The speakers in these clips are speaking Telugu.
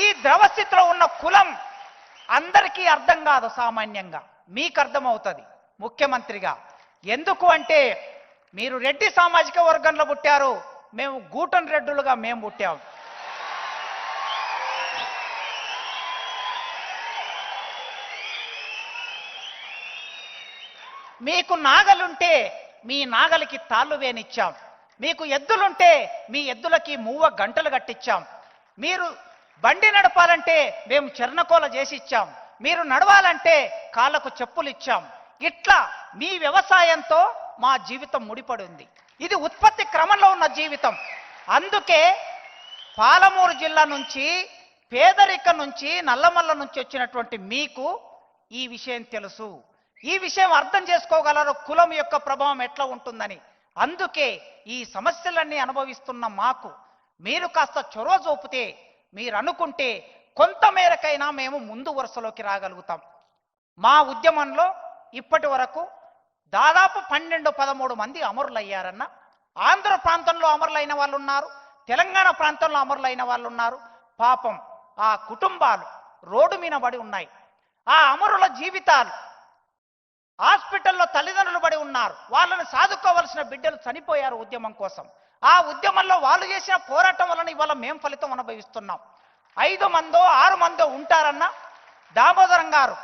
ఈ ద్రవస్థితిలో ఉన్న కులం అందరికీ అర్థం కాదు, సామాన్యంగా మీకు అర్థమవుతుంది ముఖ్యమంత్రిగా. ఎందుకు అంటే మీరు రెడ్డి సామాజిక వర్గంలో పుట్టారు, మేము గూటన్ రెడ్డులుగా మేము పుట్టాము. మీకు నాగలుంటే మీ నాగలికి తాళ్ళు వేనిచ్చాం, మీకు ఎద్దులుంటే మీ ఎద్దులకి మూవ గంటలు కట్టించాం, మీరు బండి నడపాలంటే మేము చెర్నకోల చేసి ఇచ్చాం, మీరు నడవాలంటే కాళ్ళకు చెప్పులు ఇచ్చాం. ఇట్లా మీ వ్యవసాయంతో మా జీవితం ముడిపడి ఉంది. ఇది ఉత్పత్తి క్రమంలో ఉన్న జీవితం. అందుకే పాలమూరు జిల్లా నుంచి, పేదరికం నుంచి, నల్లమల్ల నుంచి వచ్చినటువంటి మీకు ఈ విషయం తెలుసు. ఈ విషయం అర్థం చేసుకోగలరు కులం యొక్క ప్రభావం ఎట్లా ఉంటుందని. అందుకే ఈ సమస్యలన్నీ అనుభవిస్తున్న మాకు మీరు కాస్త చొరవ చూపితే, మీరు అనుకుంటే కొంత మేరకైనా మేము ముందు వరుసలోకి రాగలుగుతాం. మా ఉద్యమంలో ఇప్పటి వరకు దాదాపు 12-13 మంది అమరులయ్యారన్న. ఆంధ్ర ప్రాంతంలో అమరులైన వాళ్ళు ఉన్నారు, తెలంగాణ ప్రాంతంలో అమరులైన వాళ్ళు ఉన్నారు. పాపం ఆ కుటుంబాలు రోడ్డు మీద పడి ఉన్నాయి. ఆ అమరుల జీవితాలు హాస్పిటల్లో తల్లిదండ్రులు పడి ఉన్నారు. వాళ్ళని సాదుకోవలసిన బిడ్డలు చనిపోయారు ఉద్యమం కోసం. ఆ ఉద్యమంలో వాళ్ళు చేసిన పోరాటం వలన ఇవాళ మేము ఫలితం అనుభవిస్తున్నాం. 5 మందో 6 మందో ఉంటారన్న. దామోదరం గారు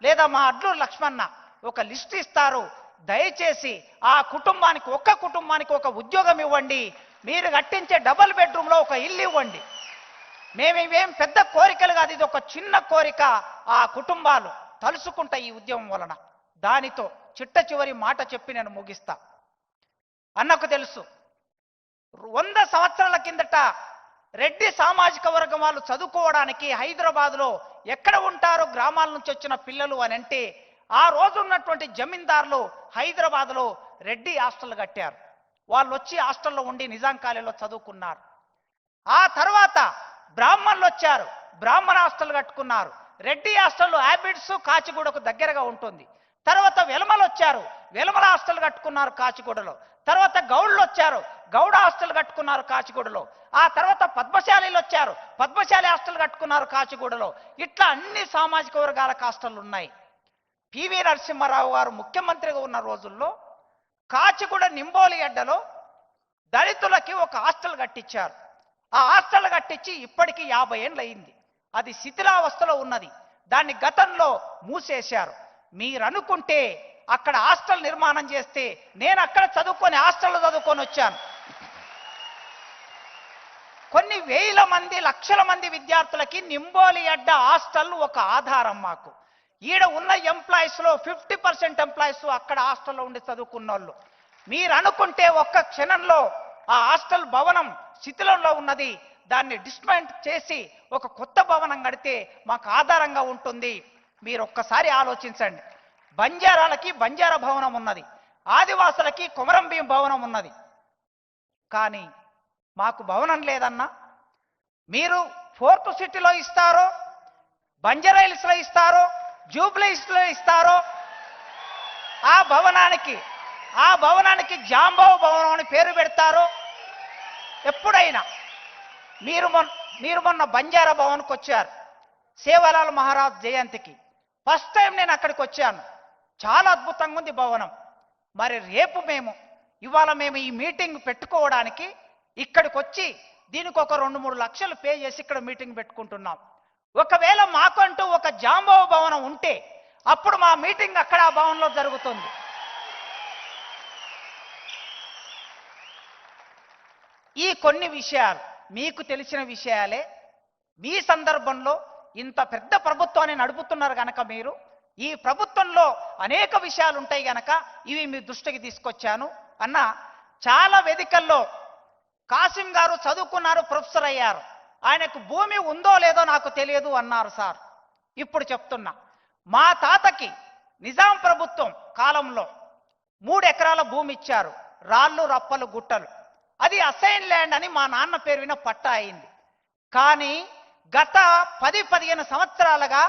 లేదా మా అడ్లూరు లక్ష్మణ ఒక లిస్ట్ ఇస్తారు, దయచేసి ఆ కుటుంబానికి, ఒక్క కుటుంబానికి ఒక ఉద్యోగం ఇవ్వండి, మీరు కట్టించే డబుల్ బెడ్రూమ్లో ఒక ఇల్లు ఇవ్వండి. మేము ఇవేం పెద్ద కోరికలు కాదు, ఇది ఒక చిన్న కోరిక. ఆ కుటుంబాలు తలుసుకుంటా ఈ ఉద్యమం వలన. దానితో చిట్ట చివరి మాట చెప్పి నేను ముగిస్తా. అన్నకు తెలుసు 100 సంవత్సరాల కిందట రెడ్డి సామాజిక వర్గం వాళ్ళు చదువుకోవడానికి హైదరాబాద్లో ఎక్కడ ఉంటారో గ్రామాల నుంచి వచ్చిన పిల్లలు అని అంటే, ఆ రోజు ఉన్నటువంటి జమీందారులు హైదరాబాద్లో రెడ్డి హాస్టల్ కట్టారు. వాళ్ళు వచ్చి హాస్టల్లో ఉండి నిజాం కాలేజీలో చదువుకున్నారు. ఆ తర్వాత బ్రాహ్మణులు వచ్చారు, బ్రాహ్మణ హాస్టల్ కట్టుకున్నారు. రెడ్డి హాస్టల్ హ్యాబిట్స్ కాచిగూడకు దగ్గరగా ఉంటుంది. తర్వాత వెలమలు వచ్చారు, వెలమల హాస్టల్ కట్టుకున్నారు కాచిగూడలో. తర్వాత గౌడ్లు వచ్చారు, గౌడ హాస్టల్ కట్టుకున్నారు కాచిగూడలో. ఆ తర్వాత పద్మశాలీలు వచ్చారు, పద్మశాలి హాస్టల్ కట్టుకున్నారు కాచిగూడలో. ఇట్లా అన్ని సామాజిక వర్గాలకు హాస్టల్ ఉన్నాయి. పివి నరసింహారావు గారు ముఖ్యమంత్రిగా ఉన్న రోజుల్లో కాచిగూడ నింబోలి అడ్డలో దళితులకి ఒక హాస్టల్ కట్టించారు. ఆ హాస్టల్ కట్టించి ఇప్పటికీ 50 ఏళ్ళు అయింది. అది శిథిలావస్థలో ఉన్నది. దాన్ని గతంలో మూసేశారు. మీరు అనుకుంటే అక్కడ హాస్టల్ నిర్మాణం చేస్తే, నేను అక్కడ చదువుకొని హాస్టల్లో చదువుకొని వచ్చాను. కొన్ని వేల మంది, లక్షల మంది విద్యార్థులకి నింబోలి అడ్డ హాస్టల్ ఒక ఆధారం. మాకు ఈడ ఉన్న ఎంప్లాయీస్లో 50% ఎంప్లాయీస్ అక్కడ హాస్టల్లో ఉండి చదువుకున్న వాళ్ళు. మీరు అనుకుంటే ఒక్క క్షణంలో ఆ హాస్టల్ భవనం శిథిలంలో ఉన్నది, దాన్ని డిస్మెంట్ చేసి ఒక కొత్త భవనం కడితే మాకు ఆధారంగా ఉంటుంది. మీరు ఒక్కసారి ఆలోచించండి. బంజారాలకి బంజారా భవనం ఉన్నది, ఆదివాసులకి కొమరం భీం భవనం ఉన్నది. కానీ మాకు భవనం లేదన్నా. మీరు ఫోర్త్ సిటీలో ఇస్తారో, బంజారా హిల్స్లో ఇస్తారో, జూబ్లీ హిల్స్లో ఇస్తారో, ఆ భవనానికి జాంబావు భవనం అని పేరు పెడతారో. ఎప్పుడైనా మీరు మొన్న బంజారా భవన్కి వచ్చారు సేవలాల్ మహారాజ్ జయంతికి. ఫస్ట్ టైం నేను అక్కడికి వచ్చాను. చాలా అద్భుతంగా ఉంది భవనం. మరి రేపు ఇవాళ మేము ఈ మీటింగ్ పెట్టుకోవడానికి ఇక్కడికి వచ్చి దీనికి ఒక 2-3 లక్షలు పే చేసి ఇక్కడ మీటింగ్ పెట్టుకుంటున్నాం. ఒకవేళ మాకంటూ ఒక జాంబావు భవనం ఉంటే అప్పుడు మా మీటింగ్ అక్కడ ఆ భవనంలో జరుగుతుంది. ఈ కొన్ని విషయాలు మీకు తెలిసిన విషయాలే. మీ సందర్భంలో ఇంత పెద్ద ప్రభుత్వాన్ని నడుపుతున్నారు గనక, మీరు ఈ ప్రభుత్వంలో అనేక విషయాలు ఉంటాయి గనక ఇవి మీ దృష్టికి తీసుకొచ్చాను. అన్న, చాలా వేదికల్లో కాసిం గారు చదువుకున్నారు, ప్రొఫెసర్ అయ్యారు, ఆయనకు భూమి ఉందో లేదో నాకు తెలియదు అన్నారు సార్. ఇప్పుడు చెప్తున్నా, మా తాతకి నిజాం ప్రభుత్వం కాలంలో 3 ఎకరాల భూమి ఇచ్చారు, రాళ్ళు రప్పలు గుట్టలు. అది అసైన్ ల్యాండ్ అని మా నాన్న పేరు విన పట్టా అయింది. కానీ గత 10-15 సంవత్సరాలుగా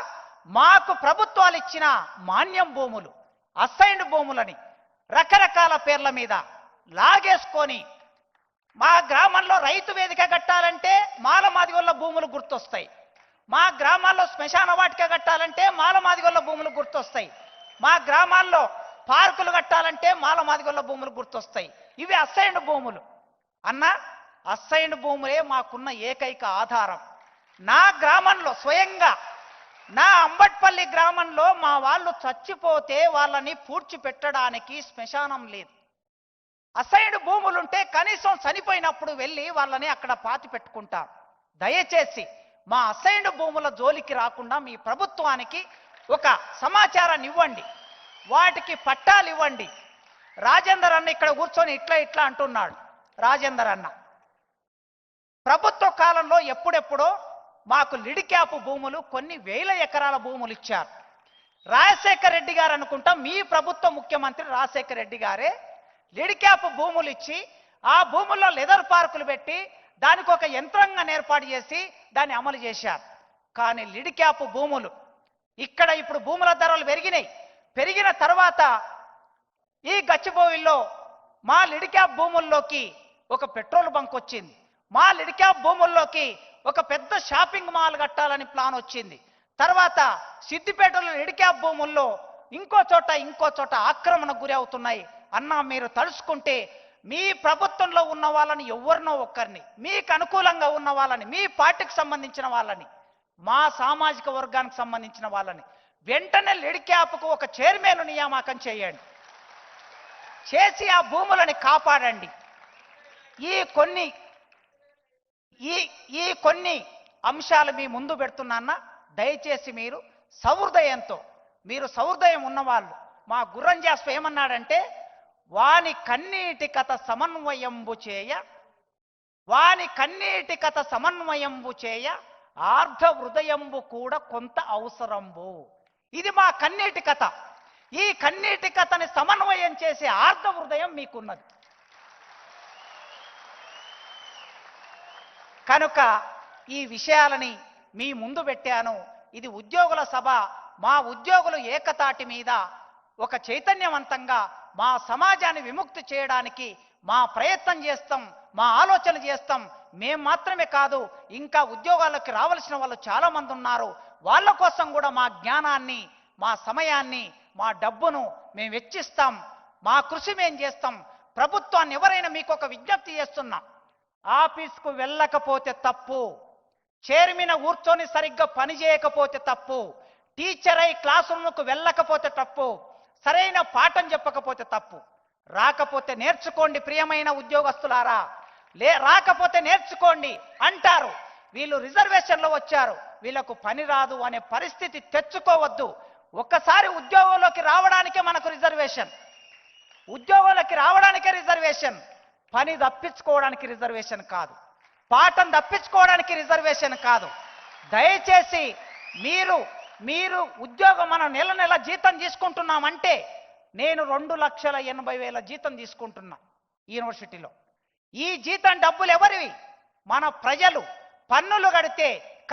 మాకు ప్రభుత్వాలు ఇచ్చిన మాన్యం భూములు, అసైన్డ్ భూములని రకరకాల పేర్ల మీద లాగేసుకొని, మా గ్రామంలో రైతు వేదిక కట్టాలంటే మాలమాదిగొల్ల భూములు గుర్తొస్తాయి. మా గ్రామాల్లో శ్మశాన వాటిక కట్టాలంటే మాలమాదిగొల్ల భూములు గుర్తొస్తాయి. మా గ్రామాల్లో పార్కులు కట్టాలంటే మాలమాదిగొల్ల భూములు గుర్తొస్తాయి. ఇవి అసైన్డ్ భూములు. అన్న, అసైన్డ్ భూములే మాకున్న ఏకైక ఆధారం. నా గ్రామంలో స్వయంగా నా అంబట్పల్లి గ్రామంలో మా వాళ్ళు చచ్చిపోతే వాళ్ళని పూడ్చిపెట్టడానికి శ్మశానం లేదు. అసైన్డ్ భూములుంటే కనీసం చనిపోయినప్పుడు వెళ్ళి వాళ్ళని అక్కడ పాతి పెట్టుకుంటాం. దయచేసి మా అసైన్డ్ భూముల జోలికి రాకుండా మీ ప్రభుత్వానికి ఒక సమాచారాన్ని ఇవ్వండి, వాటికి పట్టాలు ఇవ్వండి. రాజేందర్ అన్న ఇక్కడ కూర్చొని ఇట్లా అంటున్నాడు. రాజేందర్ అన్న ప్రభుత్వ కాలంలో ఎప్పుడెప్పుడో మాకు లిడ్ క్యాప్ భూములు కొన్ని వేల ఎకరాల భూములు ఇచ్చారు. రాజశేఖర్ రెడ్డి గారు అనుకుంటా, మీ ప్రభుత్వ ముఖ్యమంత్రి రాజశేఖర్ రెడ్డి గారే లిడ్ క్యాప్ భూములు ఇచ్చి ఆ భూముల్లో లెదర్ పార్కులు పెట్టి దానికి ఒక యంత్రాంగాన్ని ఏర్పాటు చేసి దాన్ని అమలు చేశారు. కానీ లిడ్ క్యాప్ భూములు ఇక్కడ ఇప్పుడు భూముల ధరలు పెరిగినాయి. పెరిగిన తర్వాత ఈ గచ్చిబౌలిలో మా లిడ్ క్యాప్ భూముల్లోకి ఒక పెట్రోల్ బంక్ వచ్చింది. మా లిడ్ క్యాప్ భూముల్లోకి ఒక పెద్ద షాపింగ్ మాల్ కట్టాలని ప్లాన్ వచ్చింది. తర్వాత సిద్దిపేటలో లిడ్ క్యాప్ భూముల్లో ఇంకో చోట ఆక్రమణకు గురి అవుతున్నాయి. అన్నా, మీరు తలుచుకుంటే మీ ప్రభుత్వంలో ఉన్న వాళ్ళని ఎవరినో ఒక్కరిని, మీకు అనుకూలంగా ఉన్న వాళ్ళని, మీ పార్టీకి సంబంధించిన వాళ్ళని, మా సామాజిక వర్గానికి సంబంధించిన వాళ్ళని వెంటనే లిడ్ క్యాప్కు ఒక చైర్మన్ నియామకం చేయండి. చేసి ఆ భూములని కాపాడండి. ఈ కొన్ని అంశాలు మీ ముందు పెడుతున్నా. దయచేసి మీరు సహృదయం ఉన్నవాళ్ళు, మా గుర్రంజాస్ప ఏమన్నాడంటే, వాని కన్నీటి కథ సమన్వయంబు చేయ ఆర్ధ హృదయంబు కూడా కొంత అవసరంబు. ఇది మా కన్నీటి కథ. ఈ కన్నీటి కథని సమన్వయం చేసే ఆర్ధ హృదయం మీకున్నది. కనుక ఈ విషయాలని మీ ముందు పెట్టాను. ఇది ఉద్యోగుల సభ. మా ఉద్యోగులు ఏకతాటి మీద ఒక చైతన్యవంతంగా మా సమాజాన్ని విముక్తి చేయడానికి మా ప్రయత్నం చేస్తాం, మా ఆలోచన చేస్తాం. మేము మాత్రమే కాదు, ఇంకా ఉద్యోగాలకు రావాల్సిన వాళ్ళు చాలా మంది ఉన్నారు. వాళ్ళ కోసం కూడా మా జ్ఞానాన్ని, మా సమయాన్ని, మా డబ్బును మేము వెచ్చిస్తాం. మా కృషి మేము చేస్తాం. ప్రభుత్వాన్ని ఎవరైనా మీకు ఒక విజ్ఞప్తి చేస్తున్నాం, ఆఫీస్కు వెళ్ళకపోతే తప్పు, చైర్మన్ కూర్చొని సరిగ్గా పని చేయకపోతే తప్పు, టీచర్ అయి క్లాస్ రూమ్కు వెళ్ళకపోతే తప్పు, సరైన పాఠం చెప్పకపోతే తప్పు. రాకపోతే నేర్చుకోండి ప్రియమైన ఉద్యోగస్తులారా, రాకపోతే నేర్చుకోండి అంటారు. వీళ్ళు రిజర్వేషన్లో వచ్చారు, వీళ్ళకు పని రాదు అనే పరిస్థితి తెచ్చుకోవద్దు. ఒక్కసారి ఉద్యోగంలోకి రావడానికే మనకు రిజర్వేషన్, పని తప్పించుకోవడానికి రిజర్వేషన్ కాదు, పాఠం తప్పించుకోవడానికి రిజర్వేషన్ కాదు. దయచేసి మీరు ఉద్యోగం, మనం నెల జీతం తీసుకుంటున్నామంటే, నేను 2,80,000 జీతం తీసుకుంటున్నా యూనివర్సిటీలో. ఈ జీతం డబ్బులు ఎవరివి? మన ప్రజలు పన్నులు కడితే